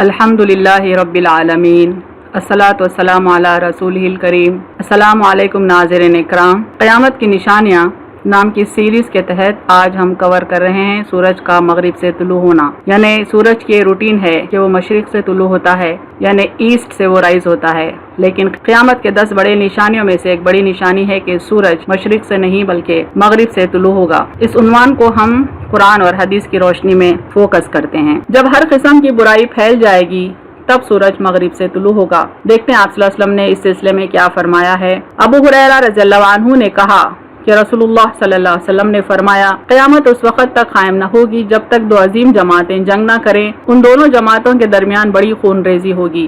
الحمدللہ رب العالمین، الصلاۃ والسلام علی رسولہ الکریم۔ السلام علیکم ناظرین اکرام۔ قیامت کی نشانیاں نام کی سیریز کے تحت آج ہم کور کر رہے ہیں سورج کا مغرب سے طلوع ہونا، یعنی سورج کی روٹین ہے کہ وہ مشرق سے طلوع ہوتا ہے، یعنی ایسٹ سے وہ رائز ہوتا ہے۔ لیکن قیامت کے 10 بڑے نشانیوں میں سے ایک بڑی نشانی ہے کہ سورج مشرق سے نہیں بلکہ مغرب سے طلوع ہوگا۔ اس عنوان کو ہم قرآن اور حدیث کی روشنی میں فوکس کرتے ہیں۔ جب ہر قسم کی برائی پھیل جائے گی تب سورج مغرب سے طلوع ہوگا۔ دیکھتے ہیں آپ صلی اللہ علیہ وسلم نے اس سلسلے میں کیا فرمایا ہے۔ ابو ہریرہ رضی اللہ عنہ نے کہا کہ رسول اللہ صلی اللہ علیہ وسلم نے فرمایا، قیامت اس وقت تک قائم نہ ہوگی جب تک 2 عظیم جماعتیں جنگ نہ کریں۔ ان دونوں جماعتوں کے درمیان بڑی خون ریزی ہوگی،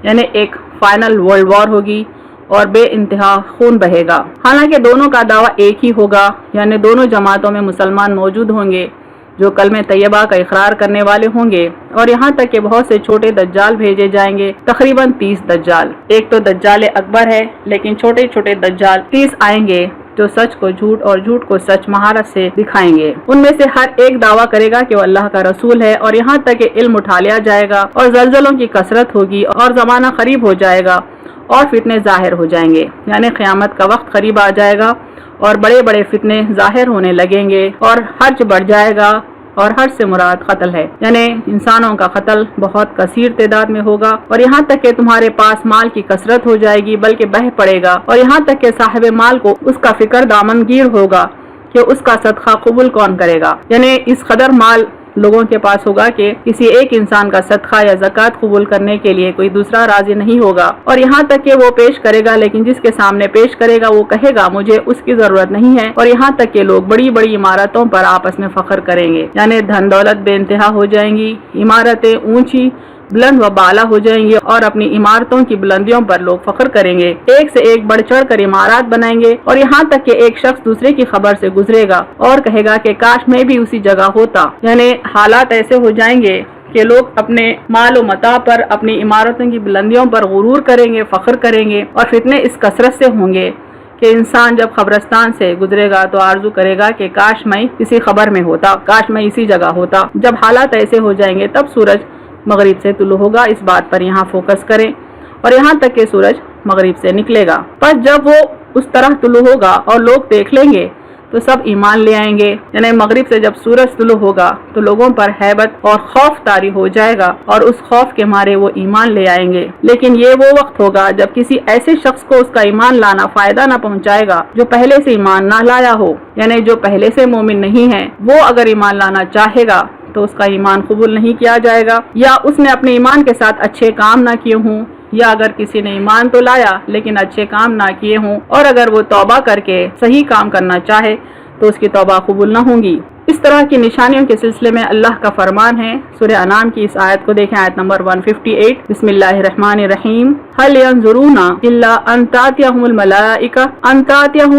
یعنی ایک فائنل ورلڈ وار ہوگی اور بے انتہا خون بہے گا۔ حالانکہ دونوں کا دعویٰ ایک ہی ہوگا، یعنی دونوں جماعتوں میں مسلمان موجود ہوں گے جو کلمہ طیبہ کا اقرار کرنے والے ہوں گے، اور یہاں تک کہ بہت سے چھوٹے دجال بھیجے جائیں گے، تقریباً 30 دجال۔ ایک تو دجال اکبر ہے، لیکن چھوٹے چھوٹے دجال 30 آئیں گے جو سچ کو جھوٹ اور جھوٹ کو سچ مہارت سے دکھائیں گے۔ ان میں سے ہر ایک دعویٰ کرے گا کہ وہ اللہ کا رسول ہے، اور یہاں تک کہ علم اٹھا لیا جائے گا اور زلزلوں کی کثرت ہوگی اور زمانہ قریب ہو جائے گا اور فتنے ظاہر ہو جائیں گے، یعنی قیامت کا وقت قریب آ جائے گا اور بڑے بڑے فتنے ظاہر ہونے لگیں گے اور حرج بڑھ جائے گا، اور حرج سے مراد قتل ہے، یعنی انسانوں کا قتل بہت کثیر تعداد میں ہوگا، اور یہاں تک کہ تمہارے پاس مال کی کثرت ہو جائے گی بلکہ بہہ پڑے گا، اور یہاں تک کہ صاحب مال کو اس کا فکر دامنگیر ہوگا کہ اس کا صدقہ قبول کون کرے گا، یعنی اس قدر مال لوگوں کے پاس ہوگا کہ کسی ایک انسان کا صدقہ یا زکوٰۃ قبول کرنے کے لیے کوئی دوسرا راضی نہیں ہوگا، اور یہاں تک کہ وہ پیش کرے گا لیکن جس کے سامنے پیش کرے گا وہ کہے گا مجھے اس کی ضرورت نہیں ہے، اور یہاں تک کہ لوگ بڑی بڑی عمارتوں پر آپس میں فخر کریں گے، یعنی دھن دولت بے انتہا ہو جائیں گی، عمارتیں اونچی بلند و بالا ہو جائیں گے اور اپنی عمارتوں کی بلندیوں پر لوگ فخر کریں گے، ایک سے ایک بڑھ چڑھ کر عمارات بنائیں گے، اور یہاں تک کہ ایک شخص دوسرے کی خبر سے گزرے گا اور کہے گا کہ کاش میں بھی اسی جگہ ہوتا، یعنی حالات ایسے ہو جائیں گے کہ لوگ اپنے مال و متاع پر، اپنی عمارتوں کی بلندیوں پر غرور کریں گے، فخر کریں گے، اور فتنے اس کثرت سے ہوں گے کہ انسان جب قبرستان سے گزرے گا تو آرزو کرے گا کہ کاش میں کسی خبر میں ہوتا، کاش میں اسی جگہ ہوتا۔ جب حالات ایسے ہو جائیں گے تب سورج مغرب سے طلوع ہوگا، اس بات پر یہاں فوکس کریں، اور یہاں تک کہ سورج مغرب سے نکلے گا۔ پر جب وہ اس طرح طلوع ہوگا اور لوگ دیکھ لیں گے تو سب ایمان لے آئیں گے، یعنی مغرب سے جب سورج طلوع ہوگا تو لوگوں پر ہیبت اور خوف طاری ہو جائے گا، اور اس خوف کے مارے وہ ایمان لے آئیں گے۔ لیکن یہ وہ وقت ہوگا جب کسی ایسے شخص کو اس کا ایمان لانا فائدہ نہ پہنچائے گا جو پہلے سے ایمان نہ لایا ہو، یعنی جو پہلے سے مومن نہیں ہے وہ اگر ایمان لانا چاہے گا تو اس کا ایمان قبول نہیں کیا جائے گا، یا اس نے اپنے ایمان کے ساتھ اچھے کام نہ کیے ہوں، یا اگر کسی نے ایمان تو لایا لیکن اچھے کام نہ کیے ہوں، اور اگر وہ توبہ کر کے صحیح کام کرنا چاہے تو اس کی توبہ قبول نہ ہوں گی۔ اس طرح کی نشانیوں کے سلسلے میں اللہ کا فرمان ہے، سورہ انعام کی اس آیت کو دیکھیں، آیت نمبر 158، بسم اللہ الرحمن الرحیم، هل ينظرون الا ان تأتيهم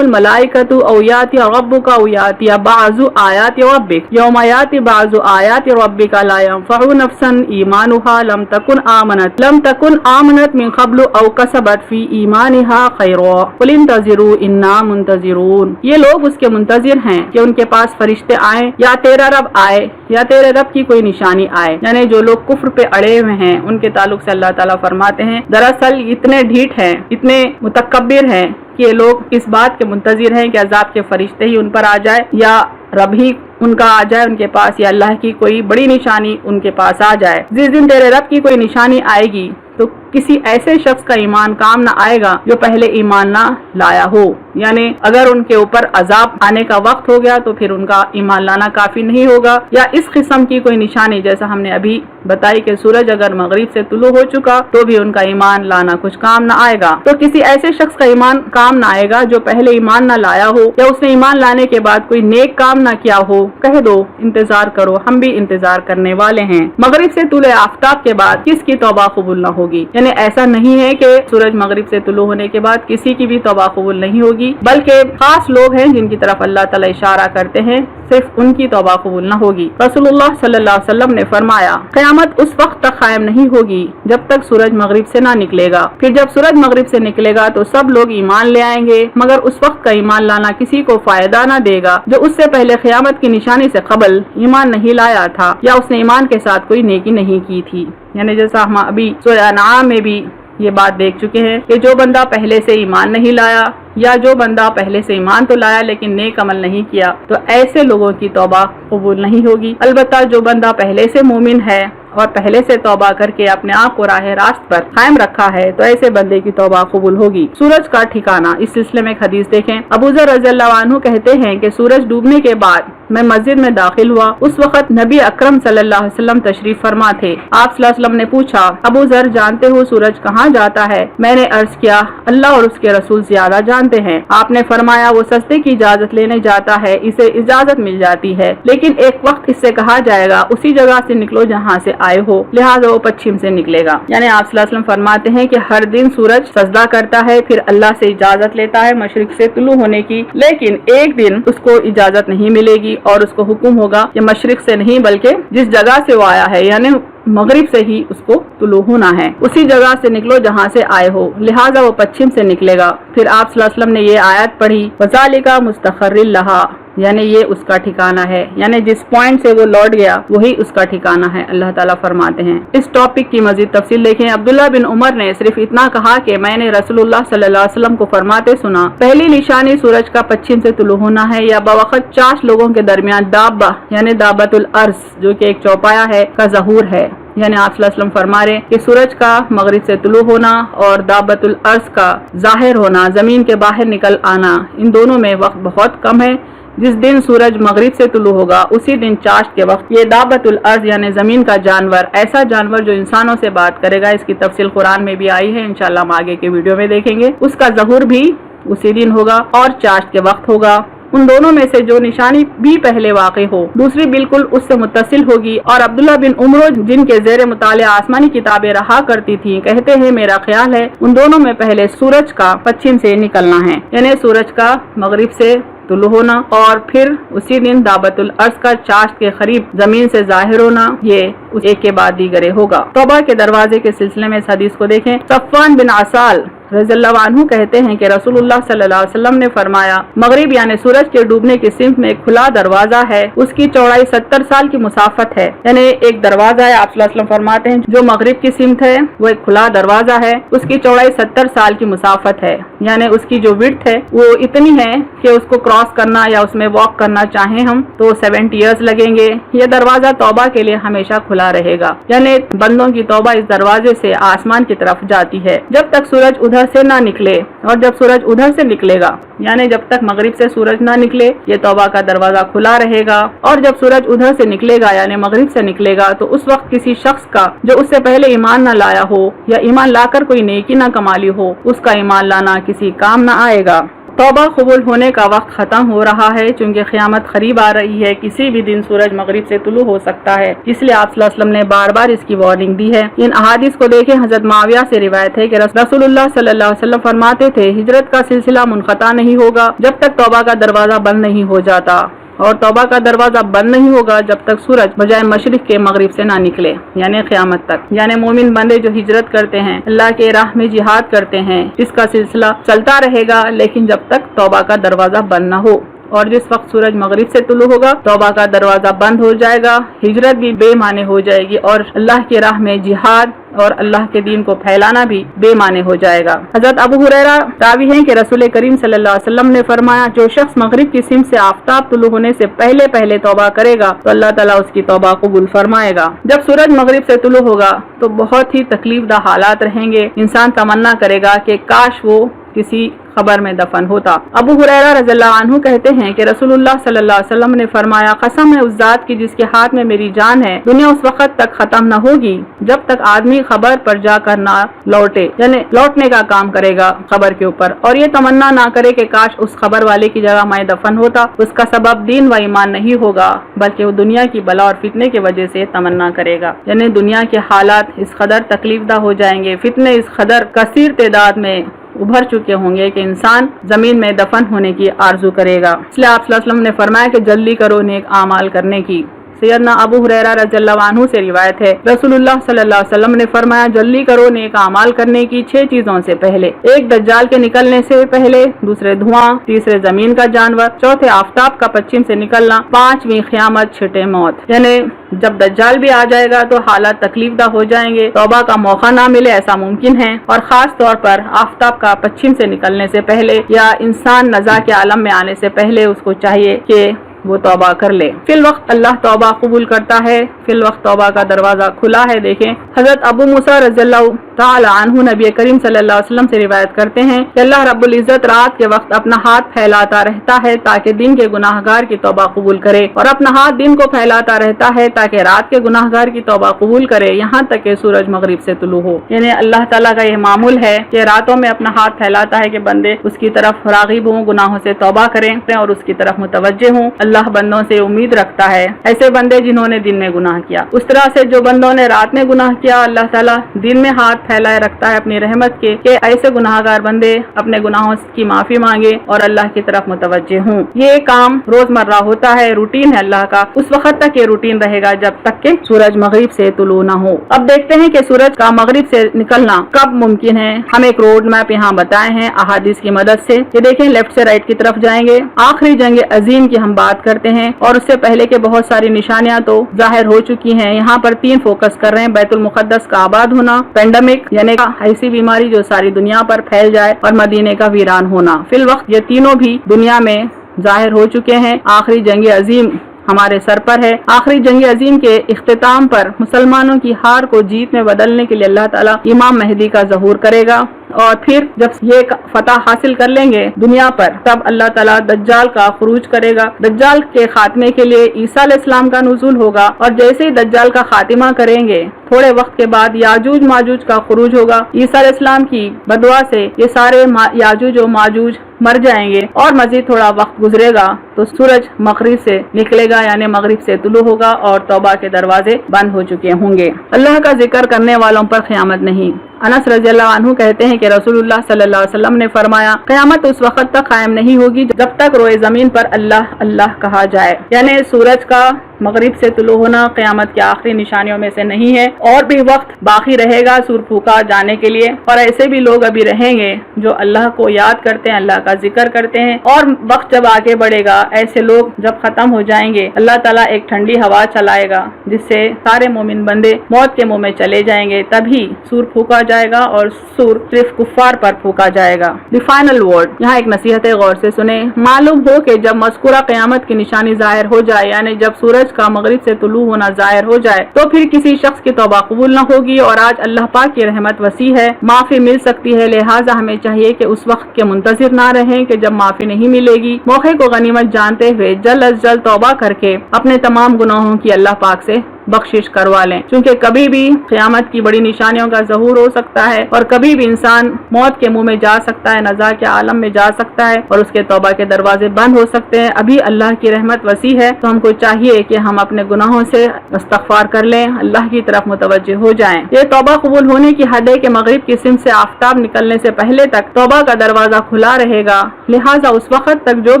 الملائکۃ او یأتی ربک او یأتی بعض آیات ربک یوم یأتی بعض آیات ربک لا ينفع نفسا ایمانها لم تکن آمنت من قبل او کسبت فی ایمانها خیرا قل انتظروا انا منتظرون۔ یہ لوگ اس کے منتظر ہیں کہ ان کے پاس فرشتے آئیں یا تیرا رب آئے یا تیرے رب کی کوئی نشانی آئے، یعنی جو لوگ کفر پہ اڑے ہوئے ہیں ان کے تعلق سے اللہ تعالیٰ فرماتے ہیں دراصل اتنے ڈھیٹ ہیں، اتنے متکبر ہیں کہ یہ لوگ اس بات کے منتظر ہیں کہ عذاب کے فرشتے ہی ان پر آ جائے، یا رب ہی ان کا آ جائے ان کے پاس، یا اللہ کی کوئی بڑی نشانی ان کے پاس آ جائے۔ جس دن تیرے رب کی کوئی نشانی آئے گی تو کسی ایسے شخص کا ایمان کام نہ آئے گا جو پہلے ایمان نہ لایا ہو، یعنی اگر ان کے اوپر عذاب آنے کا وقت ہو گیا تو پھر ان کا ایمان لانا کافی نہیں ہوگا، یا اس قسم کی کوئی نشانی جیسا ہم نے ابھی بتائی کہ سورج اگر مغرب سے طلوع ہو چکا تو بھی ان کا ایمان لانا کچھ کام نہ آئے گا۔ تو کسی ایسے شخص کا ایمان کام نہ آئے گا جو پہلے ایمان نہ لایا ہو، یا اس نے ایمان لانے کے بعد کوئی نیک کام نہ کیا ہو۔ کہہ دو انتظار کرو، ہم بھی انتظار کرنے والے ہیں۔ مغرب سے طلوع آفتاب کے بعد کس کی توبہ قبول نہ ہوگی، یعنی ایسا نہیں ہے کہ سورج مغرب سے طلوع ہونے کے بعد کسی کی بھی توبہ قبول نہیں ہوگی، ہوگی، بلکہ خاص لوگ ہیں جن کی طرف اللہ تعالیٰ اشارہ کرتے ہیں، صرف ان کی توبہ قبول نہ ہوگی۔ رسول اللہ صلی اللہ علیہ وسلم نے فرمایا قیامت اس وقت تک قائم نہیں ہوگی جب تک سورج مغرب سے نہ نکلے گا، پھر جب سورج مغرب سے نکلے گا تو سب لوگ ایمان لے آئیں گے، مگر اس وقت کا ایمان لانا کسی کو فائدہ نہ دے گا جو اس سے پہلے قیامت کی نشانی سے قبل ایمان نہیں لایا تھا یا اس نے ایمان کے ساتھ کوئی نیکی نہیں کی تھی۔ یعنی جیسا ہم ابھی سورہ انعام میں بھی یہ بات دیکھ چکے ہیں کہ جو بندہ پہلے سے ایمان نہیں لایا یا جو بندہ پہلے سے ایمان تو لایا لیکن نیک عمل نہیں کیا تو ایسے لوگوں کی توبہ قبول نہیں ہوگی۔ البتہ جو بندہ پہلے سے مومن ہے اور پہلے سے توبہ کر کے اپنے آپ کو راہ راست پر قائم رکھا ہے تو ایسے بندے کی توبہ قبول ہوگی۔ سورج کا ٹھکانہ، اس سلسلے میں ایک حدیث دیکھیں۔ ابو ذر رضی اللہ عنہ کہتے ہیں کہ سورج ڈوبنے کے بعد میں مسجد میں داخل ہوا، اس وقت نبی اکرم صلی اللہ علیہ وسلم تشریف فرما تھے۔ آپ صلی اللہ علیہ وسلم نے پوچھا ابو ذر جانتے ہو سورج کہاں جاتا ہے؟ میں نے عرض کیا اللہ اور اس کے رسول زیادہ جانتے ہیں۔ آپ نے فرمایا وہ سجدے کی اجازت لینے جاتا ہے، اسے اجازت مل جاتی ہے، لیکن ایک وقت اس سے کہا جائے گا اسی جگہ سے نکلو جہاں سے آئے ہو، لہٰذا وہ پچھم سے نکلے گا۔ یعنی آپ صلی اللہ علیہ وسلم فرماتے ہیں کہ ہر دن سورج سجدہ کرتا ہے، پھر اللہ سے اجازت لیتا ہے مشرق سے طلوع ہونے کی، لیکن ایک دن اس کو اجازت نہیں ملے گی اور اس کو حکم ہوگا کہ مشرق سے نہیں بلکہ جس جگہ سے وہ آیا ہے یعنی مغرب سے ہی اس کو طلوع ہونا ہے، اسی جگہ سے نکلو جہاں سے آئے ہو، لہٰذا وہ پچھم سے نکلے گا۔ پھر آپ صلی اللہ علیہ وسلم نے یہ آیت پڑھی وَذَلِكَ مُسْتَقَرٌّ لَهَا، یعنی یہ اس کا ٹھکانہ ہے، یعنی جس پوائنٹ سے وہ لوٹ گیا وہی اس کا ٹھکانہ ہے، اللہ تعالیٰ فرماتے ہیں۔ اس ٹاپک کی مزید تفصیل دیکھیں۔ عبداللہ بن عمر نے صرف اتنا کہا کہ میں نے رسول اللہ صلی اللہ علیہ وسلم کو فرماتے سنا پہلی نشانی سورج کا پچھم سے طلوع ہونا ہے یا بوقت چاش لوگوں کے درمیان دابہ یعنی دابۃ الارض جو کہ ایک چوپایا ہے کا ظہور ہے، یعنی آپ صلی اللہ علیہ وسلم فرما رہے کہ سورج کا مغرب سے طلوع ہونا اور دابۃ الارض کا ظاہر ہونا، زمین کے باہر نکل آنا، ان دونوں میں وقت بہت کم ہے۔ جس دن سورج مغرب سے طلوع ہوگا اسی دن چاشت کے وقت یہ دابۃ الارض یعنی زمین کا جانور، ایسا جانور جو انسانوں سے بات کرے گا، اس کی تفصیل قرآن میں بھی آئی ہے، انشاءاللہ ہم آگے کے ویڈیو میں دیکھیں گے، اس کا ظہور بھی اسی دن ہوگا اور چاشت کے وقت ہوگا۔ ان دونوں میں سے جو نشانی بھی پہلے واقع ہو دوسری بالکل اس سے متصل ہوگی۔ اور عبداللہ بن عمر جن کے زیر مطالعہ آسمانی کتابیں رہا کرتی تھیں کہتے ہیں میرا خیال ہے ان دونوں میں پہلے سورج کا پچھم سے نکلنا ہے، یعنی سورج کا مغرب سے طلوع ہونا اور پھر اسی دن دابۃ الارض کا چاشت کے قریب زمین سے ظاہر ہونا، یہ ایک کے بعد دیگرے ہوگا۔ توبہ کے دروازے کے سلسلے میں اس حدیث کو دیکھیں۔ صفوان بن عسال رضی اللہ عنہ کہتے ہیں کہ رسول اللہ صلی اللہ علیہ وسلم نے فرمایا مغرب یعنی سورج کے ڈوبنے کی سمت میں ایک کھلا دروازہ ہے، اس کی چوڑائی 70 سال کی مسافت ہے، یعنی ایک دروازہ ہے، آپ صلی اللہ علیہ وسلم فرماتے ہیں جو مغرب کی سمت ہے وہ ایک کھلا دروازہ ہے، اس کی چوڑائی 70 سال کی مسافت ہے، یعنی اس کی جو وڈتھ ہے وہ اتنی ہے کہ اس کو کراس کرنا یا اس میں واک کرنا چاہیں ہم تو 70 ایئرز لگیں گے۔ یہ دروازہ توبہ کے لیے ہمیشہ کھلا رہے گا، یعنی بندوں کی توبہ اس دروازے سے آسمان کی طرف جاتی ہے جب تک سورج ادھر سے نہ نکلے، اور جب سورج ادھر سے نکلے گا یعنی جب تک مغرب سے سورج نہ نکلے یہ توبہ کا دروازہ کھلا رہے گا، اور جب سورج ادھر سے نکلے گا یعنی مغرب سے نکلے گا تو اس وقت کسی شخص کا جو اس سے پہلے ایمان نہ لایا ہو یا ایمان لا کر کوئی نیکی نہ کمالی ہو اس کا ایمان لانا کسی کام نہ آئے گا۔ توبہ قبول ہونے کا وقت ختم ہو رہا ہے چونکہ قیامت قریب آ رہی ہے، کسی بھی دن سورج مغرب سے طلوع ہو سکتا ہے، اس لیے آپ صلی اللہ علیہ وسلم نے بار بار اس کی وارننگ دی ہے۔ ان احادیث کو دیکھیں۔ حضرت معاویہ سے روایت ہے کہ رسول اللہ صلی اللہ علیہ وسلم فرماتے تھے ہجرت کا سلسلہ منقطع نہیں ہوگا جب تک توبہ کا دروازہ بند نہیں ہو جاتا، اور توبہ کا دروازہ بند نہیں ہوگا جب تک سورج بجائے مشرق کے مغرب سے نہ نکلے، یعنی قیامت تک۔ یعنی مومن بندے جو ہجرت کرتے ہیں، اللہ کے راہ میں جہاد کرتے ہیں، اس کا سلسلہ چلتا رہے گا لیکن جب تک توبہ کا دروازہ بند نہ ہو، اور جس وقت سورج مغرب سے طلوع ہوگا توبہ کا دروازہ بند ہو جائے گا، ہجرت بھی بے معنی ہو جائے گی اور اللہ کی راہ میں جہاد اور اللہ کے دین کو پھیلانا بھی بے معنی ہو جائے گا۔ حضرت ابو ہریرہ راوی ہیں کہ رسول کریم صلی اللہ علیہ وسلم نے فرمایا جو شخص مغرب کی سمت سے آفتاب طلوع ہونے سے پہلے توبہ کرے گا تو اللہ تعالیٰ اس کی توبہ قبول فرمائے گا۔ جب سورج مغرب سے طلوع ہوگا تو بہت ہی تکلیف دہ حالات رہیں گے، انسان تمنا کرے گا کہ کاش وہ کسی قبر میں دفن ہوتا۔ ابو ہریرہ رضی اللہ عنہ کہتے ہیں کہ رسول اللہ صلی اللہ علیہ وسلم نے فرمایا قسم ہے اس ذات کی جس کے ہاتھ میں میری جان ہے، دنیا اس وقت تک ختم نہ ہوگی جب تک آدمی قبر پر جا کر نہ لوٹے، یعنی لوٹنے کا کام کرے گا قبر کے اوپر، اور یہ تمنا نہ کرے کہ کاش اس قبر والے کی جگہ میں دفن ہوتا۔ اس کا سبب دین و ایمان نہیں ہوگا بلکہ وہ دنیا کی بلا اور فتنے کی وجہ سے تمنا کرے گا، یعنی دنیا کے حالات اس قدر تکلیف دہ ہو جائیں گے، فتنے اس قدر کثیر تعداد میں ابھر چکے ہوں گے کہ انسان زمین میں دفن ہونے کی آرزو کرے گا۔ اس لیے آپ صلی اللہ علیہ وسلم نے فرمایا کہ جلدی کرو نیک اعمال کرنے کی۔ سیدنا ابو ہریرہ رضی اللہ عنہ سے روایت ہے، رسول اللہ صلی اللہ علیہ وسلم نے فرمایا جلدی کرو نیک اعمال کرنے کی 6 چیزوں سے پہلے: 1 دجال کے نکلنے سے پہلے، 2 دھواں، 3 زمین کا جانور، 4 آفتاب کا پچھم سے نکلنا، 5ویں قیامت، 6 موت۔ یعنی جب دجال بھی آ جائے گا تو حالات تکلیف دہ ہو جائیں گے، توبہ کا موقع نہ ملے ایسا ممکن ہے، اور خاص طور پر آفتاب کا پچھم سے نکلنے سے پہلے یا انسان نزا کے عالم میں آنے سے پہلے اس کو چاہیے کہ وہ توبہ کر لے۔ فی الوقت اللہ توبہ قبول کرتا ہے، فی الوقت توبہ کا دروازہ کھلا ہے۔ دیکھیں حضرت ابو موسیٰ رضی اللہ تعالی عنہ نبی کریم صلی اللہ علیہ وسلم سے روایت کرتے ہیں کہ اللہ رب العزت رات کے وقت اپنا ہاتھ پھیلاتا رہتا ہے تاکہ دن کے گناہگار کی توبہ قبول کرے، اور اپنا ہاتھ دن کو پھیلاتا رہتا ہے تاکہ رات کے گناہگار کی توبہ قبول کرے، یہاں تک کہ سورج مغرب سے طلوع ہو۔ یعنی اللہ تعالیٰ کا یہ معمول ہے کہ راتوں میں اپنا ہاتھ پھیلاتا ہے کہ بندے اس کی طرف راغب ہوں، گناہوں سے توبہ کریں اور اس کی طرف متوجہ ہوں۔ اللہ بندوں سے امید رکھتا ہے، ایسے بندے جنہوں نے دن میں گناہ کیا۔ اس طرح سے جو بندوں نے رات میں گناہ کیا، اللہ تعالیٰ دن میں ہاتھ پھیلائے رکھتا ہے اپنی رحمت کے کہ ایسے گناہگار بندے اپنے گناہوں کی معافی مانگے اور اللہ کی طرف متوجہ ہوں۔ یہ کام روزمرہ ہوتا ہے، روٹین ہے اللہ کا، اس وقت تک یہ روٹین رہے گا جب تک کہ سورج مغرب سے طلوع نہ ہو۔ اب دیکھتے ہیں کہ سورج کا مغرب سے نکلنا کب ممکن ہے۔ ہم ایک روڈ میپ یہاں بتائے ہیں احادیث کی مدد سے، یہ دیکھیں لیفٹ سے رائٹ کی طرف جائیں گے۔ آخری جنگ عظیم کی ہم بات کرتے ہیں اور اس سے پہلے کے بہت ساری نشانیاں تو ظاہر ہو چکی ہیں، یہاں پر 3 فوکس کر رہے ہیں: بیت المقدس کا آباد ہونا، پینڈیمک یعنی ایسی بیماری جو ساری دنیا پر پھیل جائے، اور مدینے کا ویران ہونا۔ فی الوقت یہ تینوں بھی دنیا میں ظاہر ہو چکے ہیں۔ آخری جنگ عظیم ہمارے سر پر ہے۔ آخری جنگ عظیم کے اختتام پر مسلمانوں کی ہار کو جیت میں بدلنے کے لیے اللہ تعالیٰ امام مہدی کا ظہور کرے گا، اور پھر جب یہ فتح حاصل کر لیں گے دنیا پر تب اللہ تعالیٰ دجال کا خروج کرے گا۔ دجال کے خاتمے کے لیے عیسیٰ علیہ السلام کا نزول ہوگا، اور جیسے ہی دجال کا خاتمہ کریں گے تھوڑے وقت کے بعد یاجوج ماجوج کا خروج ہوگا۔ عیسیٰ علیہ السلام کی بدعا سے یہ سارے یاجوج و ماجوج مر جائیں گے، اور مزید تھوڑا وقت گزرے گا تو سورج مغرب سے نکلے گا، یعنی مغرب سے طلوع ہوگا، اور توبہ کے دروازے بند ہو چکے ہوں گے۔ اللہ کا ذکر کرنے والوں پر قیامت نہیں۔ انس رضی اللہ عنہ کہتے ہیں کہ رسول اللہ صلی اللہ علیہ وسلم نے فرمایا قیامت اس وقت تک قائم نہیں ہوگی جب تک روئے زمین پر اللہ اللہ کہا جائے۔ یعنی سورج کا مغرب سے طلوع ہونا قیامت کی آخری نشانیوں میں سے نہیں ہے، اور بھی وقت باقی رہے گا سور پھونکا جانے کے لیے، اور ایسے بھی لوگ ابھی رہیں گے جو اللہ کو یاد کرتے ہیں، اللہ کا ذکر کرتے ہیں، اور وقت جب آگے بڑھے گا ایسے لوگ جب ختم ہو جائیں گے اللہ تعالیٰ ایک ٹھنڈی ہوا چلائے گا جس سے سارے مومن بندے موت کے منہ میں چلے جائیں گے، تبھی سور پھونکا جائے گا، اور سور صرف کفار پر پھونکا جائے گا۔ دی فائنل ورڈ، یہاں ایک نصیحت ہے، غور سے سنیں۔ معلوم ہو کہ جب مذکورہ قیامت کی نشانی ظاہر ہو جائے، یعنی جب سورج کا مغرب سے طلوع ہونا ظاہر ہو جائے، تو پھر کسی شخص کی توبہ قبول نہ ہوگی، اور آج اللہ پاک کی رحمت وسیع ہے، معافی مل سکتی ہے، لہٰذا ہمیں چاہیے کہ اس وقت کے منتظر نہ رہیں کہ جب معافی نہیں ملے گی۔ موقع کو غنیمت جانتے ہوئے جلد از جلد توبہ کر کے اپنے تمام گناہوں کی اللہ پاک سے بخشش کروا لیں، کیونکہ کبھی بھی قیامت کی بڑی نشانیوں کا ظہور ہو سکتا ہے، اور کبھی بھی انسان موت کے منہ میں جا سکتا ہے، نزا کے عالم میں جا سکتا ہے، اور اس کے توبہ کے دروازے بند ہو سکتے ہیں۔ ابھی اللہ کی رحمت وسیع ہے، تو ہم کو چاہیے کہ ہم اپنے گناہوں سے استغفار کر لیں، اللہ کی طرف متوجہ ہو جائیں۔ یہ توبہ قبول ہونے کی حد ہے کہ مغرب کی سمت سے آفتاب نکلنے سے پہلے تک توبہ کا دروازہ کھلا رہے گا، لہٰذا اس وقت تک جو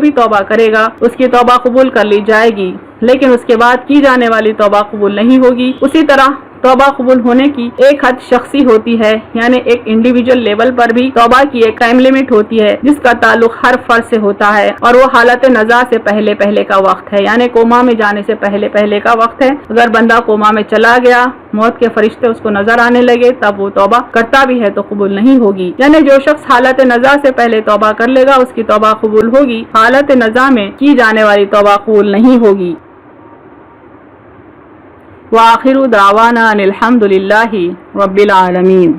بھی توبہ کرے گا اس کی توبہ قبول کر لی جائے گی، لیکن اس کے بعد کی جانے والی توبہ قبول نہیں ہوگی۔ اسی طرح توبہ قبول ہونے کی ایک حد شخصی ہوتی ہے، یعنی ایک انڈیویجول لیول پر بھی توبہ کی ایک ٹائم لیمٹ ہوتی ہے جس کا تعلق ہر فرد سے ہوتا ہے، اور وہ حالت نزا سے پہلے پہلے کا وقت ہے، یعنی کوما میں جانے سے پہلے پہلے کا وقت ہے۔ اگر بندہ کوما میں چلا گیا، موت کے فرشتے اس کو نظر آنے لگے، تب وہ توبہ کرتا بھی ہے تو قبول نہیں ہوگی۔ یعنی جو شخص حالت نزا سے پہلے توبہ کر لے گا اس کی توبہ قبول ہوگی، حالت نزا میں کی جانے والی توبہ قبول نہیں ہوگی۔ وآخر دعوانا ان الحمد للہ رب العالمین۔